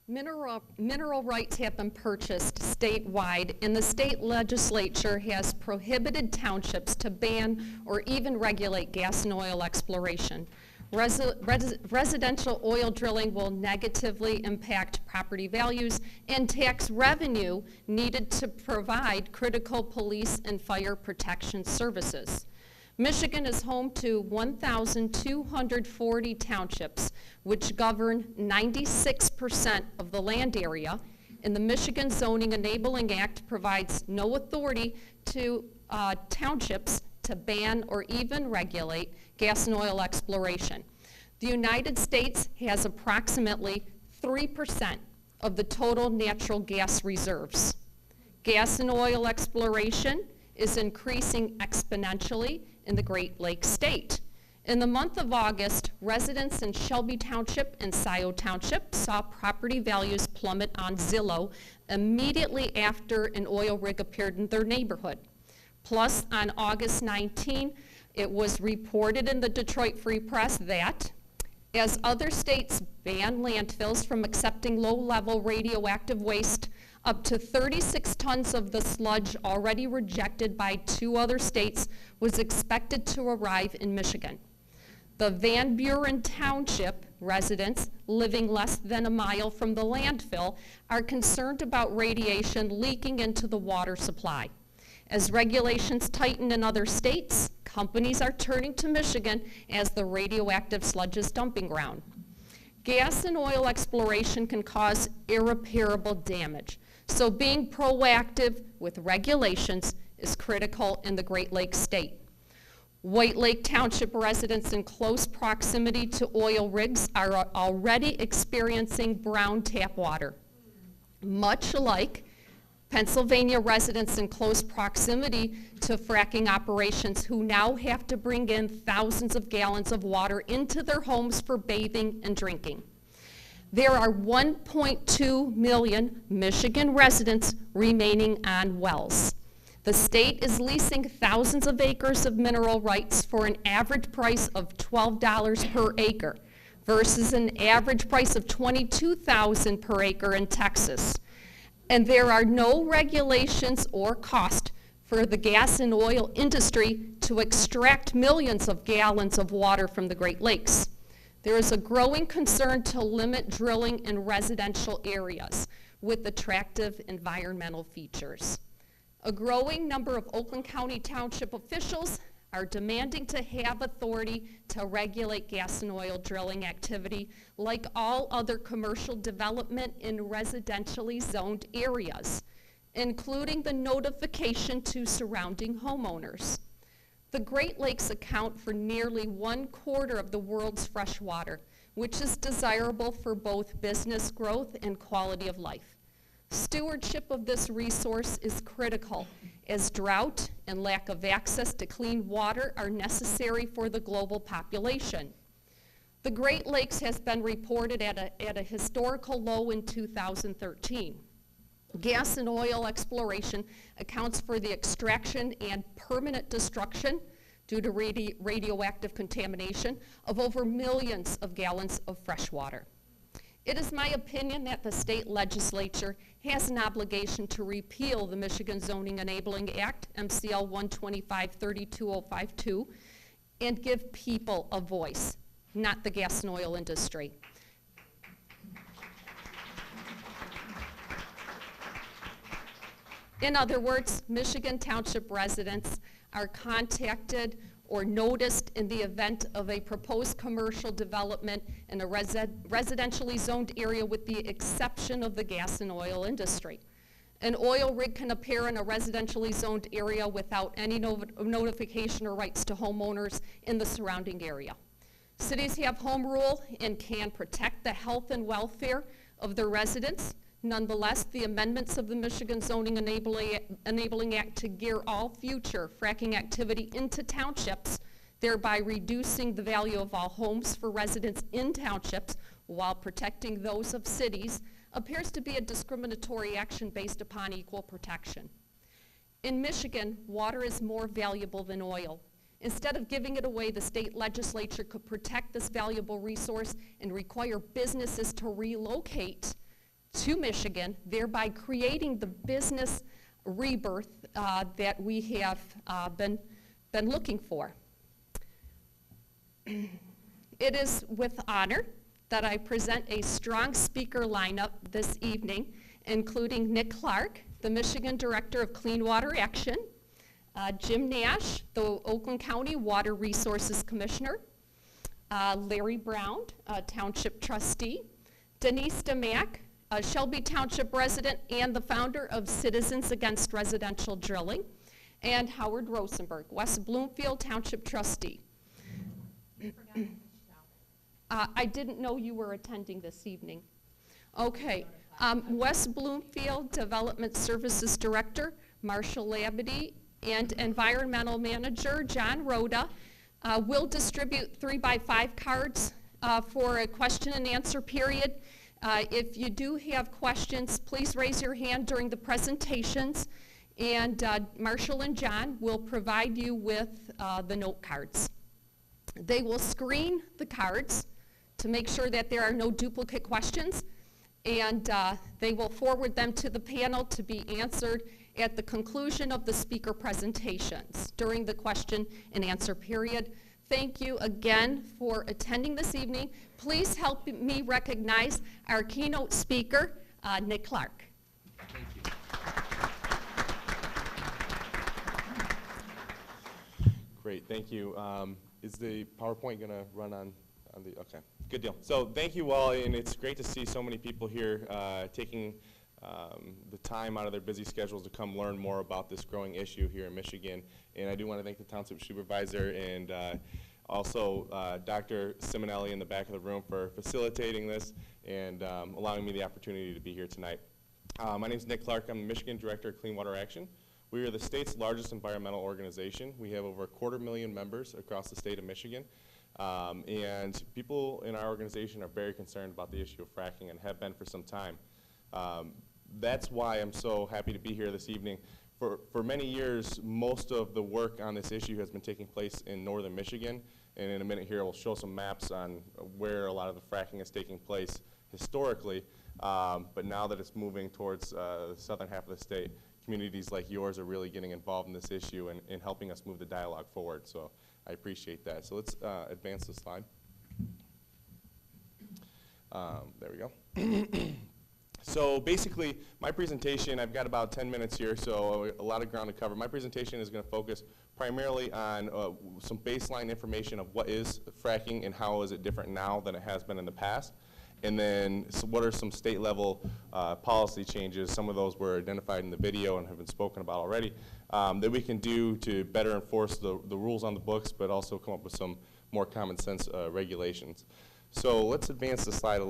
Mineral rights have been purchased statewide, and the state legislature has prohibited townships to ban or even regulate gas and oil exploration. Residential oil drilling will negatively impact property values and tax revenue needed to provide critical police and fire protection services. Michigan is home to 1,240 townships, which govern 96% of the land area, and the Michigan Zoning Enabling Act provides no authority to townships to ban or even regulate gas and oil exploration. The United States has approximately 3% of the total natural gas reserves. Gas and oil exploration is increasing exponentially in the Great Lakes state. In the month of August, residents in Shelby Township and Scio Township saw property values plummet on Zillow immediately after an oil rig appeared in their neighborhood. Plus, on August 19, it was reported in the Detroit Free Press that as other states ban landfills from accepting low-level radioactive waste, up to 36 tons of the sludge already rejected by 2 other states was expected to arrive in Michigan. The Van Buren Township residents living less than a mile from the landfill are concerned about radiation leaking into the water supply. As regulations tighten in other states, companies are turning to Michigan as the radioactive sludge's dumping ground. Gas and oil exploration can cause irreparable damage, so being proactive with regulations is critical in the Great Lakes state. White Lake Township residents in close proximity to oil rigs are already experiencing brown tap water. Much like Pennsylvania residents in close proximity to fracking operations who now have to bring in thousands of gallons of water into their homes for bathing and drinking. There are 1.2 million Michigan residents remaining on wells. The state is leasing thousands of acres of mineral rights for an average price of $12 per acre versus an average price of $22,000 per acre in Texas. And there are no regulations or cost for the gas and oil industry to extract millions of gallons of water from the Great Lakes. There is a growing concern to limit drilling in residential areas with attractive environmental features. A growing number of Oakland County Township officials are demanding to have authority to regulate gas and oil drilling activity like all other commercial development in residentially zoned areas, including the notification to surrounding homeowners. The Great Lakes account for nearly 1/4 of the world's fresh water, which is desirable for both business growth and quality of life. Stewardship of this resource is critical, as drought and lack of access to clean water are necessary for the global population. The Great Lakes has been reported at a historical low in 2013. Gas and oil exploration accounts for the extraction and permanent destruction due to radioactive contamination of over millions of gallons of fresh water. It is my opinion that the state legislature has an obligation to repeal the Michigan Zoning Enabling Act, MCL 125-32052, and give people a voice, not the gas and oil industry. In other words, Michigan Township residents are contacted or noticed in the event of a proposed commercial development in a residentially zoned area with the exception of the gas and oil industry. An oil rig can appear in a residentially zoned area without any notification or rights to homeowners in the surrounding area. Cities have home rule and can protect the health and welfare of their residents. Nonetheless, the amendments of the Michigan Zoning Enabling Act to gear all future fracking activity into townships, thereby reducing the value of all homes for residents in townships while protecting those of cities, appears to be a discriminatory action based upon equal protection. In Michigan, water is more valuable than oil. Instead of giving it away, the state legislature could protect this valuable resource and require businesses to relocate to Michigan, thereby creating the business rebirth that we have been looking for. It is with honor that I present a strong speaker lineup this evening, including Nick Clark, the Michigan Director of Clean Water Action, Jim Nash, the Oakland County Water Resources Commissioner, Larry Brown, Township Trustee, Denise DeMack, a Shelby Township resident and the founder of Citizens Against Residential Drilling, and Howard Rosenberg, West Bloomfield Township Trustee. I didn't know you were attending this evening. Okay, West Bloomfield Development Services Director, Marshall Labadie, and Environmental Manager, John Rhoda, will distribute 3x5 cards for a question and answer period. If you do have questions, please raise your hand during the presentations, and Marshall and John will provide you with the note cards. They will screen the cards to make sure that there are no duplicate questions, and they will forward them to the panel to be answered at the conclusion of the speaker presentations during the question and answer period. Thank you again for attending this evening. Please help me recognize our keynote speaker, Nick Clark. Thank you. Great, thank you. Is the PowerPoint going to run on the, okay, good deal. So thank you all, and it's great to see so many people here taking the time out of their busy schedules to come learn more about this growing issue here in Michigan. And I do want to thank the Township Supervisor and also Dr. Simonelli in the back of the room for facilitating this and allowing me the opportunity to be here tonight. My name is Nick Clark. I'm the Michigan Director of Clean Water Action. We are the state's largest environmental organization. We have over 250,000 members across the state of Michigan. And people in our organization are very concerned about the issue of fracking and have been for some time. That's why I'm so happy to be here this evening. For many years, most of the work on this issue has been taking place in northern Michigan, and in a minute here we'll show some maps on where a lot of the fracking is taking place historically, but now that it's moving towards the southern half of the state, communities like yours are really getting involved in this issue and helping us move the dialogue forward, so I appreciate that. So let's advance the slide. There we go. So basically, my presentation, I've got about 10 minutes here, so a lot of ground to cover. My presentation is going to focus primarily on some baseline information of what is fracking and how is it different now than it has been in the past. And then what are some state level policy changes, some of those were identified in the video and have been spoken about already, that we can do to better enforce the rules on the books, but also come up with some more common sense regulations. So let's advance the slide.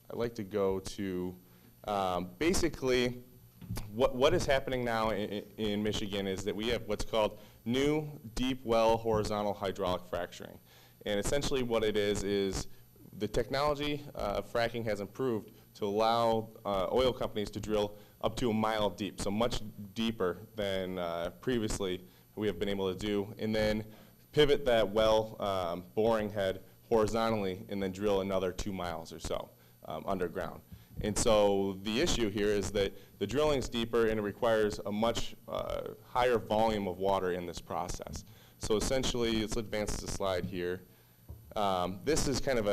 I'd like to go to basically what is happening now in Michigan is that we have what's called new deep well horizontal hydraulic fracturing. And essentially what it is the technology of fracking has improved to allow oil companies to drill up to 1 mile deep, so much deeper than previously we have been able to do, and then pivot that well boring head horizontally and then drill another 2 miles or so underground. And so the issue here is that the drilling's deeper and it requires a much higher volume of water in this process. So essentially, let's advance the slide here. This is kind of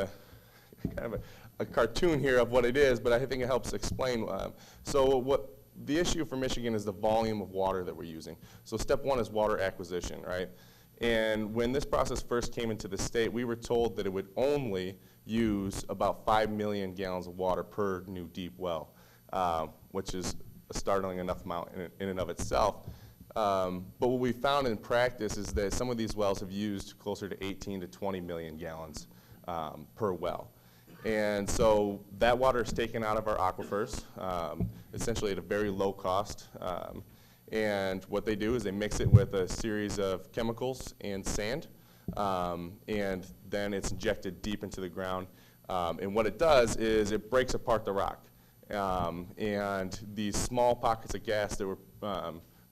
a cartoon here of what it is, but I think it helps explain. So what the issue for Michigan is the volume of water that we're using. So step one is water acquisition, right? And when this process first came into the state, we were told that it would only use about 5 million gallons of water per new deep well, which is a startling enough amount in and of itself. But what we found in practice is that some of these wells have used closer to 18 to 20 million gallons per well. And so that water is taken out of our aquifers, essentially at a very low cost. And what they do is they mix it with a series of chemicals and sand, and then it's injected deep into the ground. And what it does is it breaks apart the rock. And these small pockets of gas that were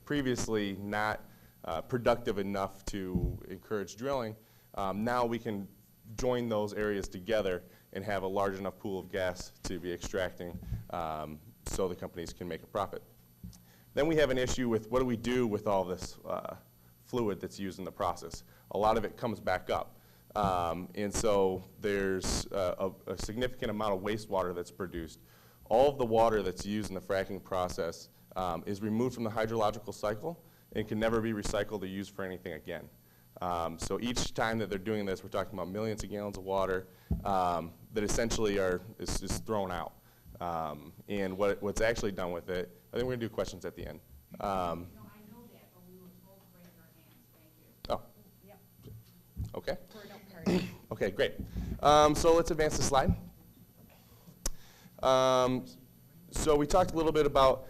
previously not productive enough to encourage drilling, now we can join those areas together and have a large enough pool of gas to be extracting so the companies can make a profit. Then we have an issue with what do we do with all this fluid that's used in the process. A lot of it comes back up. And so there's a significant amount of wastewater that's produced. All of the water that's used in the fracking process is removed from the hydrological cycle and can never be recycled or used for anything again. So each time that they're doing this, we're talking about millions of gallons of water that essentially is thrown out. And what's actually done with it, I think we're going to do questions at the end. No, I know that, but we were told to raise our hands. Thank you. Oh. Yep. Okay. We're no party. Okay, great. So let's advance the slide. So we talked a little bit about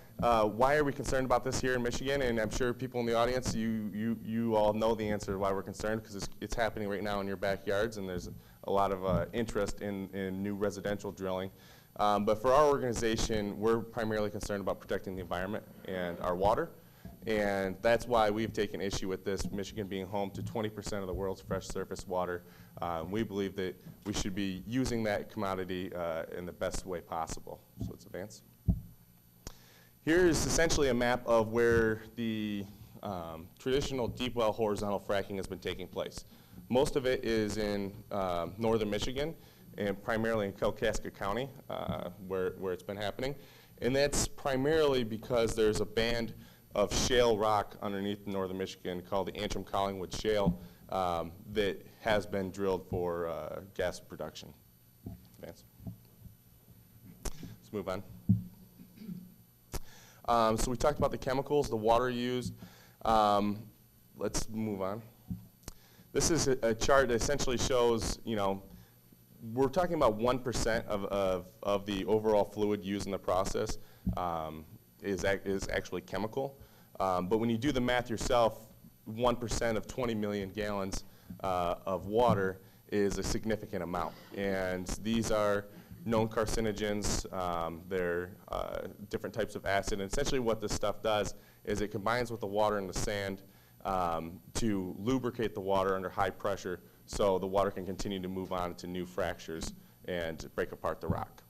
why are we concerned about this here in Michigan, and I'm sure people in the audience, you all know the answer to why we're concerned, because it's happening right now in your backyards, and there's a lot of interest in new residential drilling. But for our organization, we're primarily concerned about protecting the environment and our water. And that's why we've taken issue with this, Michigan being home to 20% of the world's fresh surface water. We believe that we should be using that commodity in the best way possible. So let's advance. Here's essentially a map of where the traditional deep well horizontal fracking has been taking place. Most of it is in northern Michigan, and primarily in Kalkaska County, where it's been happening. And that's primarily because there's a band of shale rock underneath northern Michigan called the Antrim-Collingwood Shale that has been drilled for gas production. Advance. Let's move on. So we talked about the chemicals, the water used. Let's move on. This is a chart that essentially shows, we're talking about 1% of the overall fluid used in the process is actually chemical. But when you do the math yourself, 1% of 20 million gallons of water is a significant amount. And these are known carcinogens. They're different types of acid. And essentially what this stuff does is it combines with the water and the sand to lubricate the water under high pressure, so the water can continue to move on to new fractures and break apart the rock.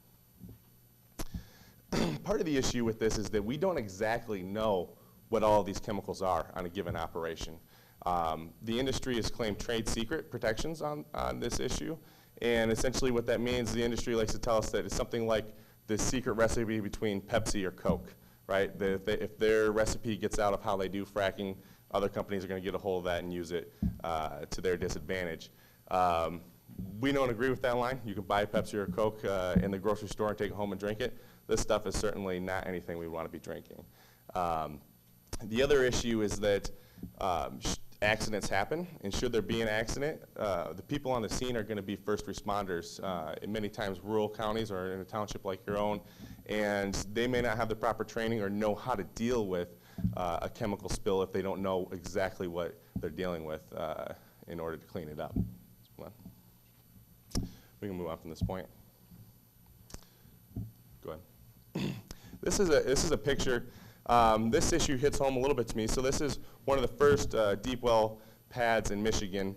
Part of the issue with this is that we don't exactly know what all of these chemicals are on a given operation. The industry has claimed trade secret protections on this issue, and essentially what that means, the industry likes to tell us that it's something like the secret recipe between Pepsi or Coke, right? That if their recipe gets out of how they do fracking, other companies are going to get a hold of that and use it to their disadvantage. We don't agree with that line. You can buy Pepsi or Coke in the grocery store and take it home and drink it. This stuff is certainly not anything we want to be drinking. The other issue is that accidents happen, and should there be an accident, the people on the scene are going to be first responders in many times rural counties or in a township like your own, and they may not have the proper training or know how to deal with a chemical spill if they don't know exactly what they're dealing with in order to clean it up. We can move on from this point. Go ahead. This is a picture. This issue hits home a little bit to me. So this is one of the first deep well pads in Michigan.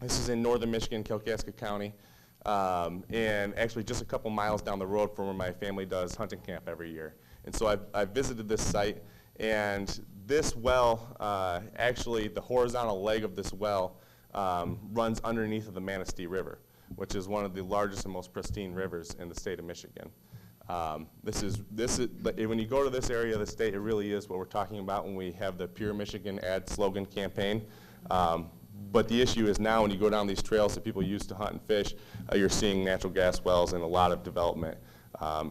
This is in northern Michigan, Kalkaska County, and actually just a couple miles down the road from where my family does hunting camp every year. And so I visited this site, and this well, actually the horizontal leg of this well runs underneath of the Manistee River, which is one of the largest and most pristine rivers in the state of Michigan. When you go to this area of the state, it really is what we're talking about when we have the Pure Michigan ad slogan campaign. But the issue is now when you go down these trails that people use to hunt and fish, you're seeing natural gas wells and a lot of development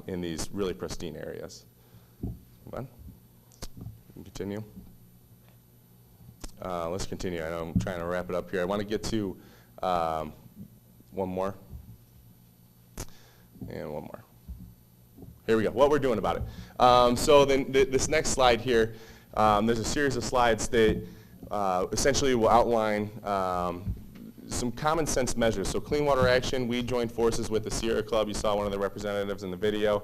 in these really pristine areas. Move on. Continue. Let's continue. I know I'm trying to wrap it up here. I want to get to one more. And one more. Here we go, what we're doing about it. So then this next slide here, there's a series of slides that essentially will outline some common sense measures. So Clean Water Action, we joined forces with the Sierra Club. You saw one of the representatives in the video.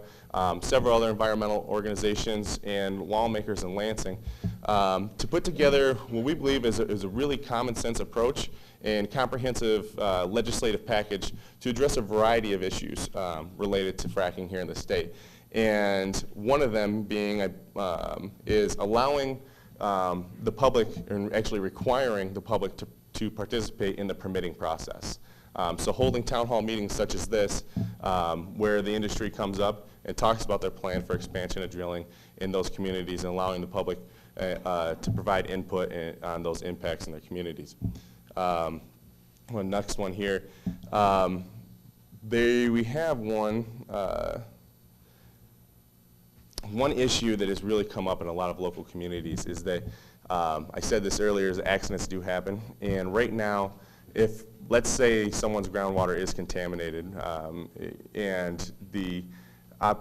Several other environmental organizations and lawmakers in Lansing to put together what we believe is a really common sense approach and comprehensive legislative package to address a variety of issues related to fracking here in the state. And one of them being is allowing the public, and actually requiring the public to participate in the permitting process. So holding town hall meetings such as this, where the industry comes up and talks about their plan for expansion of drilling in those communities, and allowing the public to provide input on those impacts in their communities. Next one here. We have one issue that has really come up in a lot of local communities is that, I said this earlier, is accidents do happen. And right now, if, let's say someone's groundwater is contaminated, and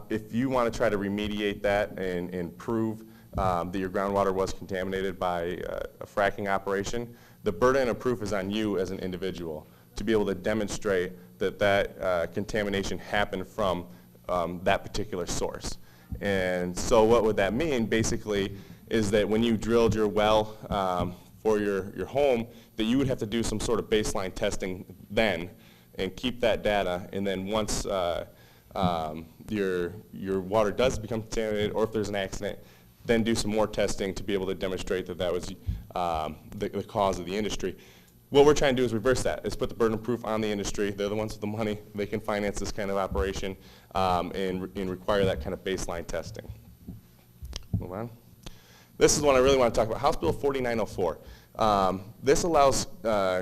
if you want to try to remediate that and prove that your groundwater was contaminated by a fracking operation, the burden of proof is on you as an individual to be able to demonstrate that contamination happened from that particular source. And so what would that mean? Basically, is that when you drilled your well for your home, that you would have to do some sort of baseline testing then and keep that data, and then once your water does become contaminated, or if there's an accident, then do some more testing to be able to demonstrate that that was the cause of the industry. What we're trying to do is reverse that, is put the burden of proof on the industry. They're the ones with the money. They can finance this kind of operation and require that kind of baseline testing. Move on. This is one I really want to talk about, House Bill 4904. This allows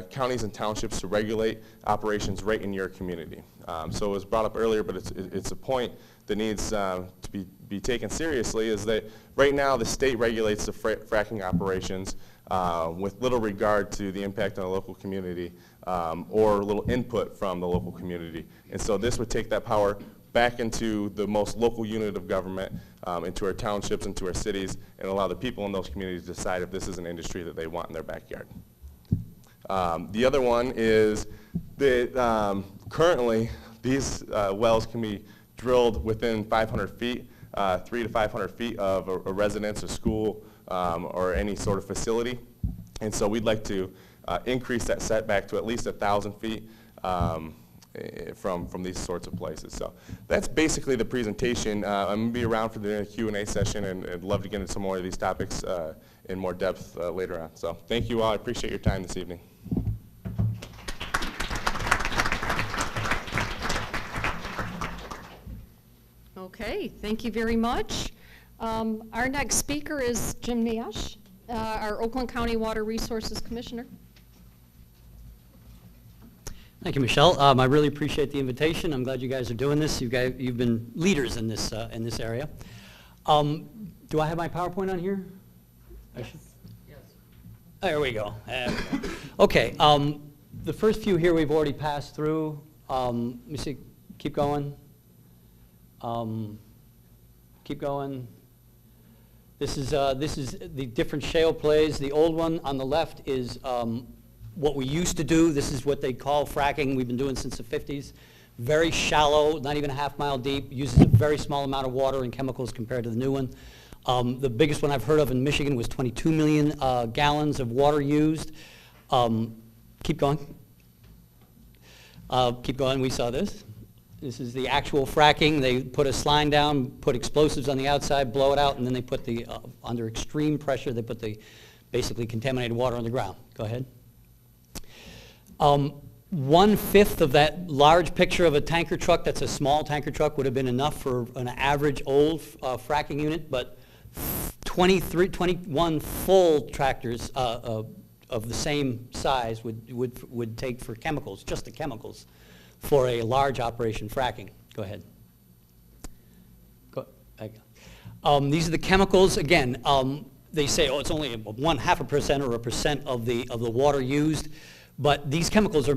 counties and townships to regulate operations right in your community. So it was brought up earlier, but it's a point that needs to be taken seriously, is that right now the state regulates the fracking operations with little regard to the impact on the local community or little input from the local community. And so this would take that power back into the most local unit of government, into our townships, into our cities, and allow the people in those communities to decide if this is an industry that they want in their backyard. The other one is that currently these wells can be drilled within 500 feet, 300 to 500 feet of a residence, a school, or any sort of facility. And so we'd like to increase that setback to at least 1,000 feet from these sorts of places. So that's basically the presentation. I'm going to be around for the Q&A session, and I'd love to get into some more of these topics in more depth later on. So thank you all. I appreciate your time this evening. Okay, thank you very much. Our next speaker is Jim Nash, our Oakland County Water Resources Commissioner. Thank you, Michelle. I really appreciate the invitation. I'm glad you guys are doing this. You've been leaders in this area. Do I have my PowerPoint on here? Yes. Yes. There we go. Okay. The first few here we've already passed through. Let me see. Keep going. Keep going. This is the different shale plays. The old one on the left is what we used to do. This is what they call fracking. We've been doing since the 50s. Very shallow, not even a half-mile deep, uses a very small amount of water and chemicals compared to the new one. The biggest one I've heard of in Michigan was 22 million gallons of water used. Keep going. Keep going, we saw this. This is the actual fracking. They put a slime down, put explosives on the outside, blow it out, and then they put the, under extreme pressure, they put the basically contaminated water on the ground. Go ahead. 1/5 of that large picture of a tanker truck, that's a small tanker truck, would have been enough for an average old fracking unit, but 21 full tractors of the same size would take for chemicals, just the chemicals, for a large operation fracking. Go ahead. These are the chemicals. Again, they say, oh, it's only 0.5% or 1% of the water used. But these chemicals are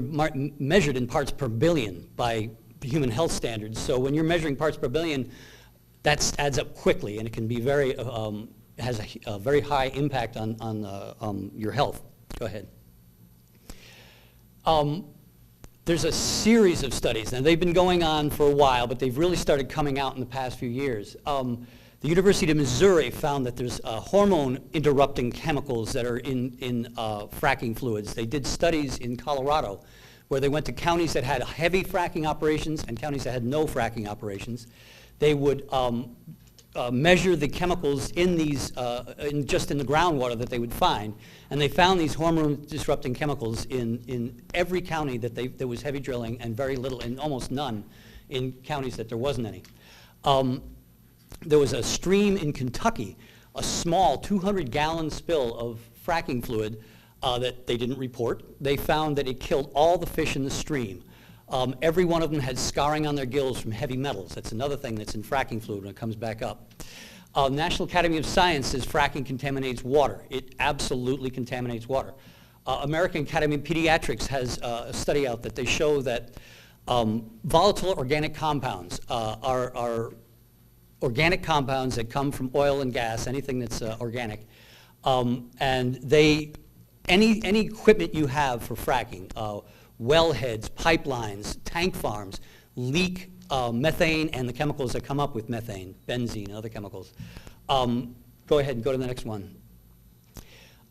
measured in parts per billion by human health standards. So when you're measuring parts per billion, that adds up quickly, and it can be very, has a very high impact on your health. Go ahead. There's a series of studies. Now, they've been going on for a while, but they've really started coming out in the past few years. The University of Missouri found that there's hormone-interrupting chemicals that are in fracking fluids. They did studies in Colorado where they went to counties that had heavy fracking operations and counties that had no fracking operations. They would measure the chemicals in these, just in the groundwater that they would find, and they found these hormone-disrupting chemicals in every county that there was heavy drilling, and very little, and almost none in counties that there wasn't any. There was a stream in Kentucky, a small 200-gallon spill of fracking fluid that they didn't report. They found that it killed all the fish in the stream. Every one of them had scarring on their gills from heavy metals. That's another thing that's in fracking fluid when it comes back up. National Academy of Science says fracking contaminates water. It absolutely contaminates water. American Academy of Pediatrics has a study out that they show that volatile organic compounds are organic compounds that come from oil and gas, anything that's organic. And any equipment you have for fracking, wellheads, pipelines, tank farms, leak methane and the chemicals that come up with methane, benzene and other chemicals. Go ahead and go to the next one.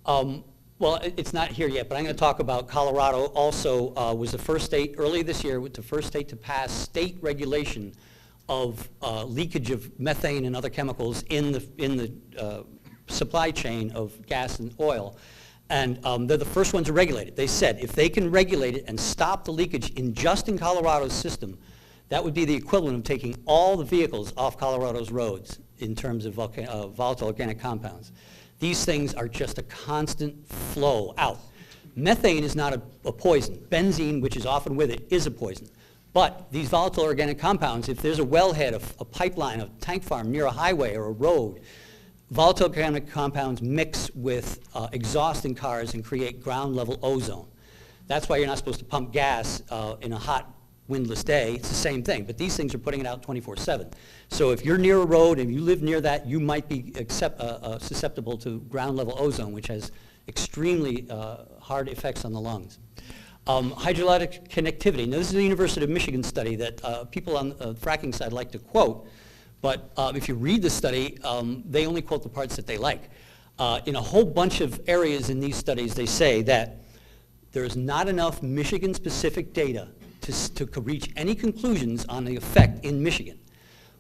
Well, it's not here yet, but I'm going to talk about Colorado also was the first state, early this year, was the first state to pass state regulation of leakage of methane and other chemicals in the supply chain of gas and oil. And they're the first ones to regulate it. They said if they can regulate it and stop the leakage just in Colorado's system, that would be the equivalent of taking all the vehicles off Colorado's roads in terms of volatile organic compounds. These things are just a constant flow out. Methane is not a poison. Benzene, which is often with it, is a poison. But these volatile organic compounds, if there's a wellhead, a pipeline, a tank farm near a highway or a road, volatile organic compounds mix with exhaust in cars and create ground level ozone. That's why you're not supposed to pump gas in a hot, windless day. It's the same thing, but these things are putting it out 24/7. So if you're near a road and you live near that, you might be susceptible to ground level ozone, which has extremely hard effects on the lungs. Hydroelectric connectivity. Now this is a University of Michigan study that people on the fracking side like to quote, but if you read the study, they only quote the parts that they like. In a whole bunch of areas in these studies, they say that there is not enough Michigan-specific data to reach any conclusions on the effect in Michigan.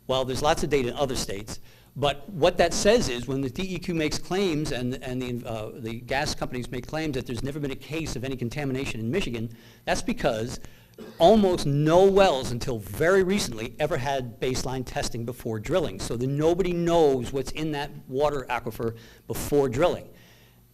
Well, there's lots of data in other states, but what that says is when the DEQ makes claims and the gas companies make claims that there's never been a case of any contamination in Michigan, that's because almost no wells until very recently ever had baseline testing before drilling. So that nobody knows what's in that water aquifer before drilling.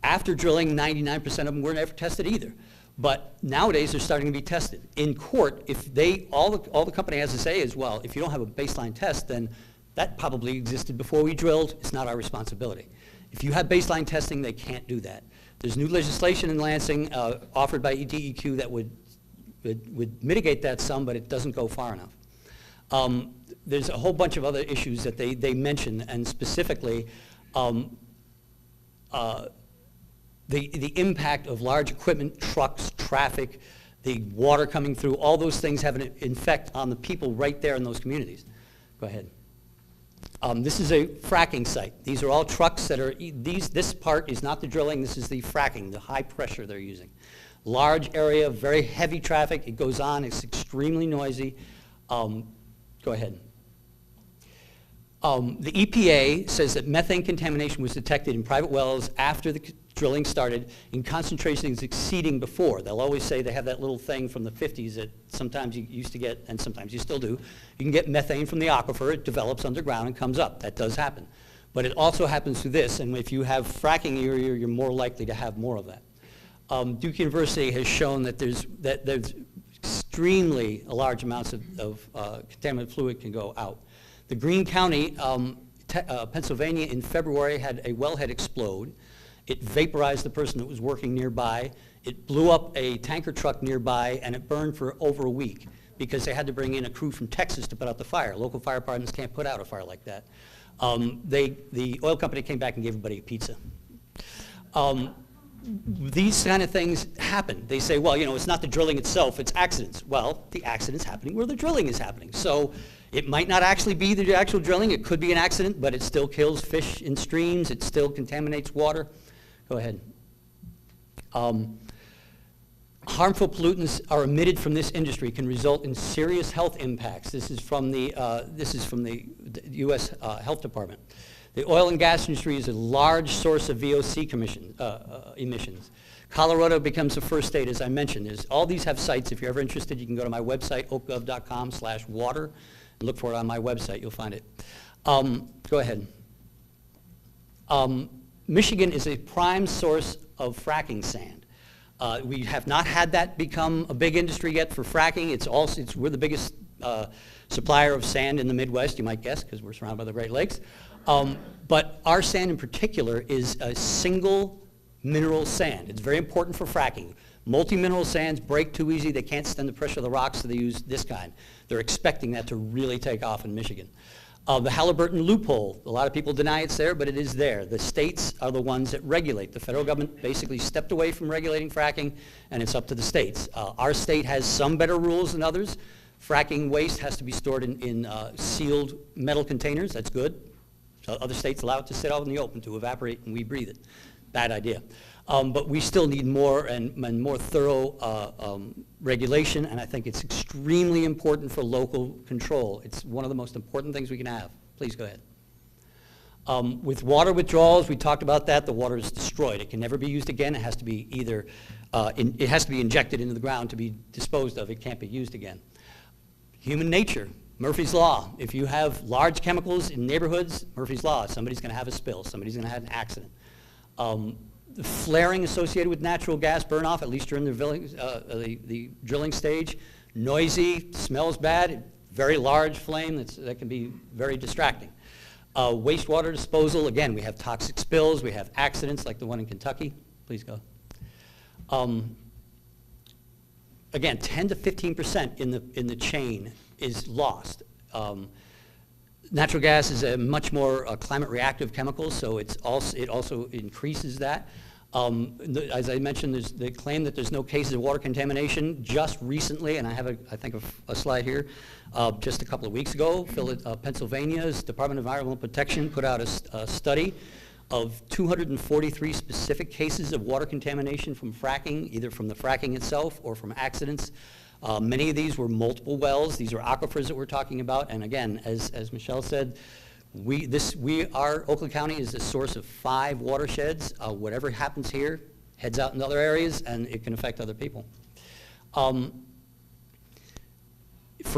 After drilling, 99% of them weren't ever tested either. But nowadays they're starting to be tested. In court, if all the company has to say is, well, if you don't have a baseline test, then that probably existed before we drilled. It's not our responsibility. If you have baseline testing, they can't do that. There's new legislation in Lansing offered by DEQ that would mitigate that some, but it doesn't go far enough. There's a whole bunch of other issues that they mention, and specifically the impact of large equipment, trucks, traffic, the water coming through, all those things have an effect on the people right there in those communities. Go ahead. This is a fracking site. These are all trucks that are, this part is not the drilling, this is the fracking, the high pressure they're using. Large area, very heavy traffic, it goes on, it's extremely noisy. Go ahead. The EPA says that methane contamination was detected in private wells after the drilling started in concentrations exceeding before. They'll always say they have that little thing from the 50s that sometimes you used to get, and sometimes you still do. You can get methane from the aquifer, it develops underground and comes up. That does happen. But it also happens through this, and if you have fracking area, you're more likely to have more of that. Duke University has shown that there's extremely large amounts of contaminated fluid can go out. The Greene County, Pennsylvania, in February had a wellhead explode. It vaporized the person that was working nearby. It blew up a tanker truck nearby, and it burned for over a week because they had to bring in a crew from Texas to put out the fire. Local fire departments can't put out a fire like that. The oil company came back and gave everybody a pizza. These kind of things happen. They say, well, you know, it's not the drilling itself, it's accidents. Well, the accident's happening where the drilling is happening. So it might not actually be the actual drilling. It could be an accident, but it still kills fish in streams. It still contaminates water. Go ahead. Harmful pollutants are emitted from this industry can result in serious health impacts. This is from the U.S. Health Department. The oil and gas industry is a large source of VOC emissions. Colorado becomes the first state, as I mentioned. All these have sites. If you're ever interested, you can go to my website, oakgov.com/water, and look for it on my website. You'll find it. Go ahead. Michigan is a prime source of fracking sand. We have not had that become a big industry yet for fracking. We're the biggest supplier of sand in the Midwest, you might guess, because we're surrounded by the Great Lakes. But our sand in particular is a single mineral sand. It's very important for fracking. Multi-mineral sands break too easy. They can't stand the pressure of the rocks, so they use this kind. They're expecting that to really take off in Michigan. The Halliburton loophole, a lot of people deny it's there, but it is there. The states are the ones that regulate. The federal government basically stepped away from regulating fracking, and it's up to the states. Our state has some better rules than others. Fracking waste has to be stored in sealed metal containers. That's good. So other states allow it to sit out in the open, to evaporate, and we breathe it. Bad idea. But we still need more and more thorough regulation, and I think it's extremely important for local control. It's one of the most important things we can have. Please go ahead. With water withdrawals, we talked about that. The water is destroyed. It can never be used again. It has to be either, it has to be injected into the ground to be disposed of. It can't be used again. Human nature, Murphy's Law. If you have large chemicals in neighborhoods, Murphy's Law, somebody's going to have a spill. Somebody's going to have an accident. The flaring associated with natural gas burn-off, at least during the drilling stage, noisy, smells bad, very large flame that can be very distracting. Wastewater disposal, again, we have toxic spills, we have accidents like the one in Kentucky. Please go. Again, 10 to 15% in the chain is lost. Natural gas is a much more climate reactive chemical, so it also increases that. As I mentioned, there's the claim that there's no cases of water contamination. Just recently, and I have I think a slide here, just a couple of weeks ago, Pennsylvania's Department of Environmental Protection put out a study of 243 specific cases of water contamination from fracking, either from the fracking itself or from accidents. Many of these were multiple wells. These are aquifers that we're talking about. And again, as Michelle said, our Oakland County is the source of 5 watersheds. Whatever happens here heads out in other areas, and it can affect other people. For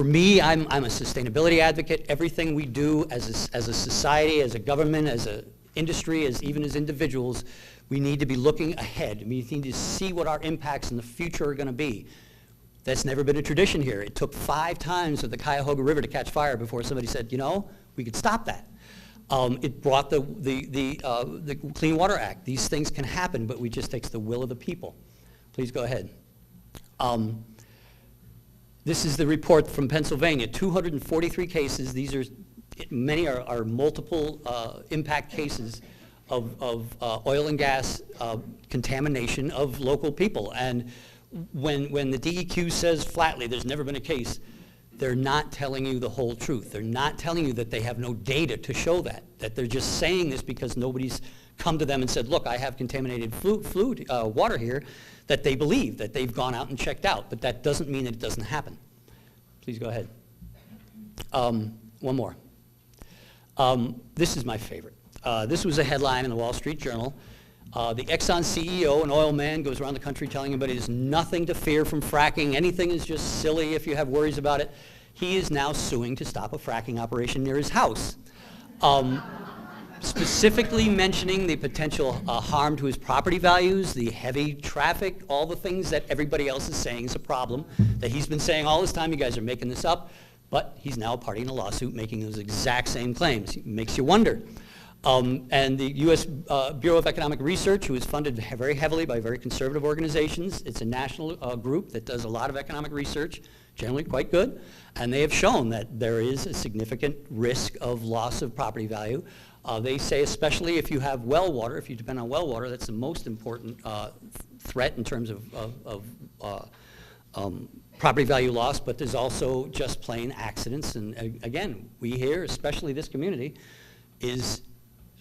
me, I'm a sustainability advocate. Everything we do as a society, as a government, as an industry, even as individuals, we need to be looking ahead. We need to see what our impacts in the future are going to be. That's never been a tradition here. It took 5 times for the Cuyahoga River to catch fire before somebody said, you know, we could stop that. It brought the Clean Water Act. These things can happen, but it just takes the will of the people. Please go ahead. This is the report from Pennsylvania. 243 cases. Many are multiple impact cases of oil and gas contamination of local people. And when the DEQ says flatly there's never been a case, they're not telling you the whole truth. They're not telling you that they have no data to show that they're just saying this because nobody's come to them and said, look, I have contaminated water here, that they believe, that they've gone out and checked out. But that doesn't mean that it doesn't happen. Please go ahead. One more. This is my favorite. This was a headline in the Wall Street Journal. The Exxon CEO, an oil man, goes around the country telling everybody there's nothing to fear from fracking. Anything is just silly if you have worries about it. He is now suing to stop a fracking operation near his house. Specifically mentioning the potential harm to his property values, the heavy traffic, all the things that everybody else is saying is a problem, that he's been saying all this time, you guys are making this up, but he's now a party in a lawsuit making those exact same claims. It makes you wonder. And the U.S. Bureau of Economic Research, who is funded very heavily by very conservative organizations, it's a national group that does a lot of economic research, generally quite good, and they have shown that there is a significant risk of loss of property value. They say especially if you have well water, if you depend on well water, that's the most important threat in terms of property value loss, but there's also just plain accidents. And again, we here, especially this community, is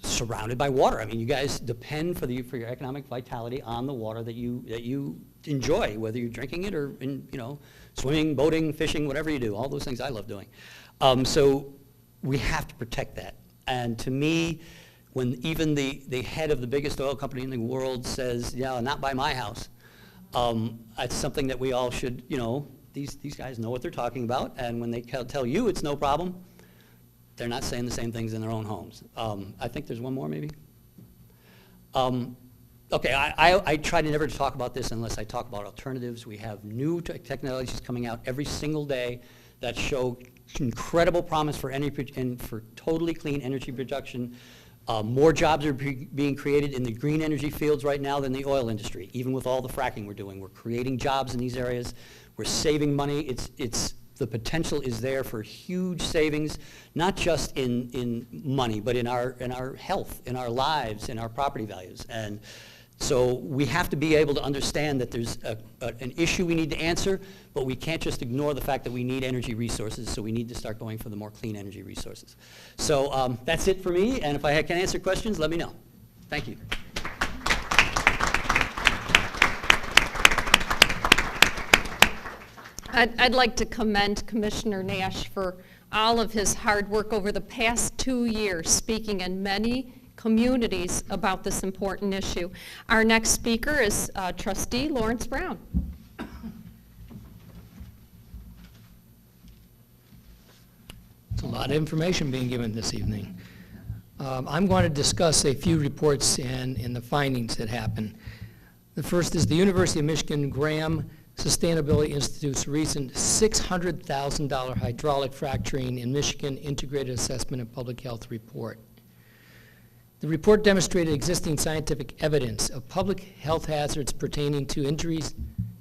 surrounded by water. I mean, you guys depend for your economic vitality on the water that you enjoy, whether you're drinking it or swimming, boating, fishing, whatever you do. All those things I love doing. So we have to protect that. And to me, when even the head of the biggest oil company in the world says, yeah, not by my house, it's something that we all should, these guys know what they're talking about, and when they tell you it's no problem, they're not saying the same things in their own homes. I think there's one more, maybe. Okay, I try to never talk about this unless I talk about alternatives. We have new technologies coming out every single day that show incredible promise for energy and for totally clean energy production. More jobs are being created in the green energy fields right now than the oil industry. Even with all the fracking we're doing, we're creating jobs in these areas. We're saving money. The potential is there for huge savings, not just in money, but in our health, in our lives, in our property values. And so we have to be able to understand that there's an issue we need to answer, but we can't just ignore the fact that we need energy resources, so we need to start going for the more clean energy resources. So that's it for me, and if I can answer questions, let me know. Thank you. I'd like to commend Commissioner Nash for all of his hard work over the past 2 years, speaking in many communities about this important issue. Our next speaker is Trustee Lawrence Brown. There's a lot of information being given this evening. I'm going to discuss a few reports and the findings that happened. The first is the University of Michigan Graham Sustainability Institute's recent $600,000 hydraulic fracturing in Michigan Integrated Assessment and Public Health report. The report demonstrated existing scientific evidence of public health hazards pertaining to injuries,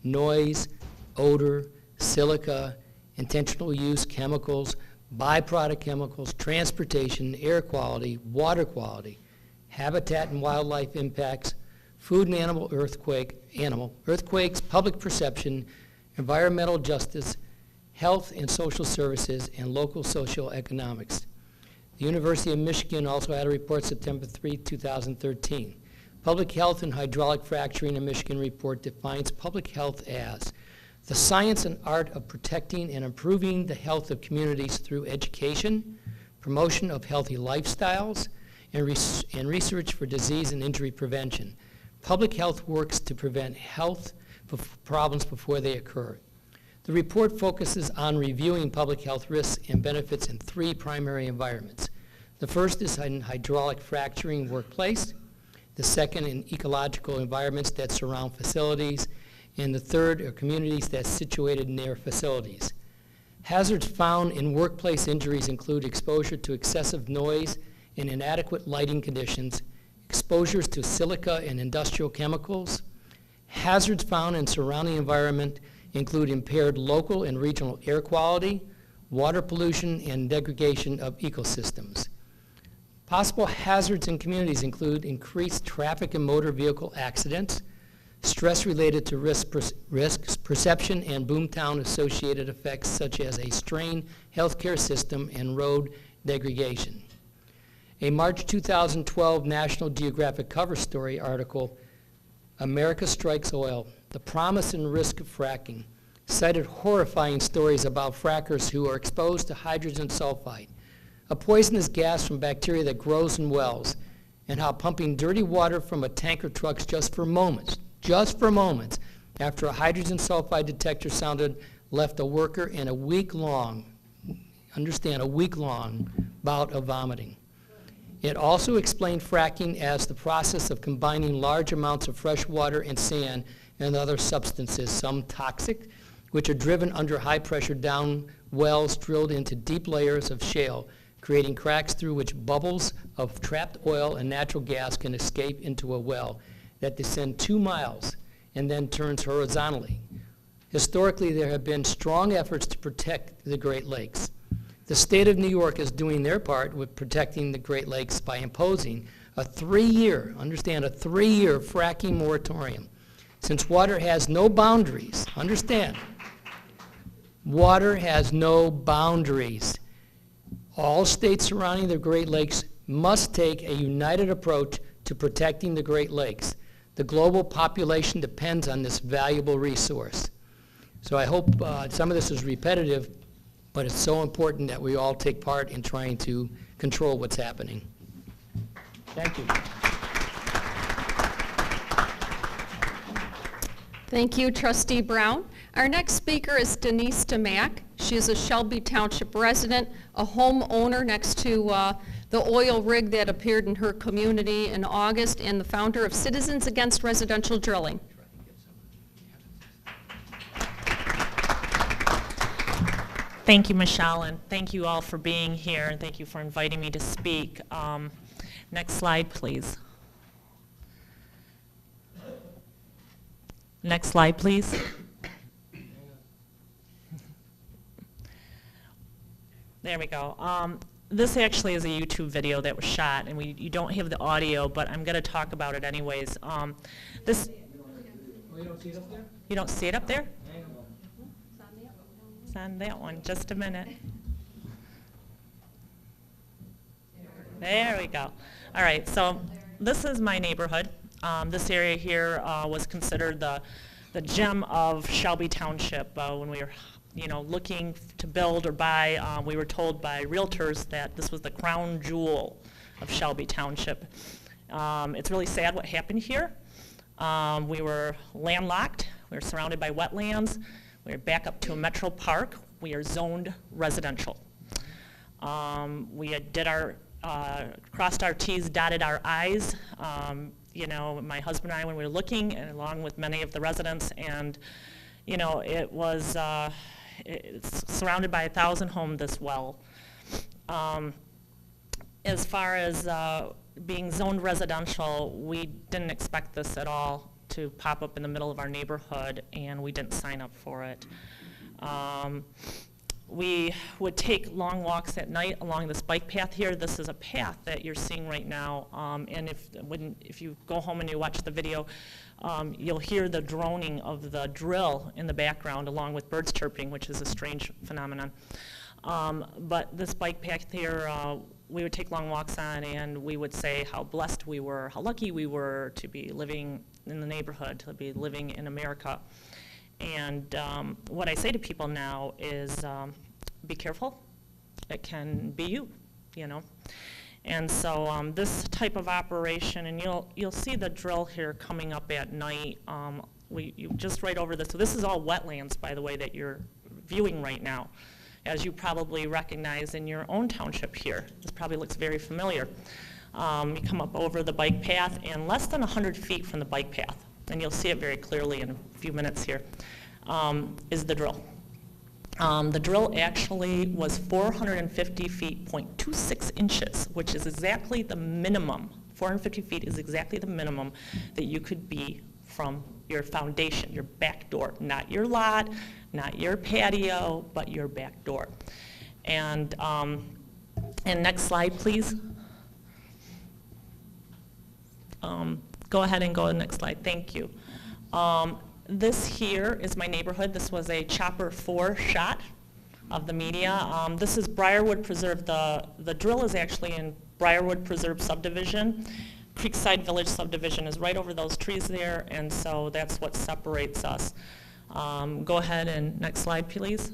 noise, odor, silica, intentional use chemicals, byproduct chemicals, transportation, air quality, water quality, habitat and wildlife impacts, food and animal earthquakes, public perception, environmental justice, health and social services, and local social economics. The University of Michigan also had a report September 3, 2013. Public Health and Hydraulic Fracturing in Michigan report defines public health as the science and art of protecting and improving the health of communities through education, promotion of healthy lifestyles, and research for disease and injury prevention. Public health works to prevent health problems before they occur. The report focuses on reviewing public health risks and benefits in 3 primary environments. The first is in hydraulic fracturing workplace, the second in ecological environments that surround facilities, and the third are communities that are situated near facilities. Hazards found in workplace injuries include exposure to excessive noise and inadequate lighting conditions, exposures to silica and industrial chemicals. Hazards found in surrounding environment include impaired local and regional air quality, water pollution, and degradation of ecosystems. Possible hazards in communities include increased traffic and motor vehicle accidents, stress related to risks, perception, and boomtown-associated effects such as a strained healthcare system and road degradation. A March 2012 National Geographic cover story article, America Strikes Oil, The Promise and Risk of Fracking, cited horrifying stories about frackers who are exposed to hydrogen sulfide, a poisonous gas from bacteria that grows in wells, and how pumping dirty water from a tanker truck just for moments, after a hydrogen sulfide detector sounded left a worker in a week-long bout of vomiting. It also explained fracking as the process of combining large amounts of fresh water and sand and other substances, some toxic, which are driven under high pressure down wells drilled into deep layers of shale, creating cracks through which bubbles of trapped oil and natural gas can escape into a well that descend 2 miles and then turns horizontally. Historically, there have been strong efforts to protect the Great Lakes. The state of New York is doing their part with protecting the Great Lakes by imposing a 3-year, understand, a 3-year fracking moratorium. Since water has no boundaries, understand, water has no boundaries. All states surrounding the Great Lakes must take a united approach to protecting the Great Lakes. The global population depends on this valuable resource. So I hope some of this is repetitive, but it's so important that we all take part in trying to control what's happening. Thank you. Thank you, Trustee Brown. Our next speaker is Denise DeMack. She is a Shelby Township resident, a homeowner next to the oil rig that appeared in her community in August, and the founder of Citizens Against Residential Drilling. Thank you, Michelle, and thank you all for being here, and thank you for inviting me to speak. Next slide, please. Next slide, please. There we go. This actually is a YouTube video that was shot, and you don't have the audio, but I'm going to talk about it anyways. This. You don't see it up there? You don't see it up there? It's on that one. Just a minute. There we go. All right, so this is my neighborhood. This area here was considered the gem of Shelby Township. When we were looking to build or buy, we were told by realtors that this was the crown jewel of Shelby Township. It's really sad what happened here. We were landlocked. We were surrounded by wetlands. We are back up to a metro park. We are zoned residential. We did crossed our T's, dotted our I's. My husband and I, when we were looking, and along with many of the residents, and it was it's surrounded by 1,000 homes this well. As far as being zoned residential, we didn't expect this at all to pop up in the middle of our neighborhood, and we didn't sign up for it. We would take long walks at night along this bike path here. This is a path that you're seeing right now, and if you go home and you watch the video, you'll hear the droning of the drill in the background along with birds chirping, which is a strange phenomenon. But this bike path here, we would take long walks on, and we would say how blessed we were, how lucky we were to be living in the neighborhood, to be living in America. And what I say to people now is be careful. It can be you, And so this type of operation, and you'll see the drill here coming up at night. You just right over this. So this is all wetlands, by the way, that you're viewing right now, as you probably recognize in your own township here. This probably looks very familiar. You come up over the bike path, and less than 100 feet from the bike path, and you'll see it very clearly in a few minutes here, is the drill. The drill actually was 450 feet, 0.26 inches, which is exactly the minimum. 450 feet is exactly the minimum that you could be from your foundation, your back door, not your lot, not your patio, but your back door. And next slide, please. Go ahead and go to the next slide. Thank you. This here is my neighborhood. This was a Chopper 4 shot of the media. This is Briarwood Preserve. The drill is actually in Briarwood Preserve subdivision. Creekside Village subdivision is right over those trees there, and so that's what separates us. Go ahead and next slide, please.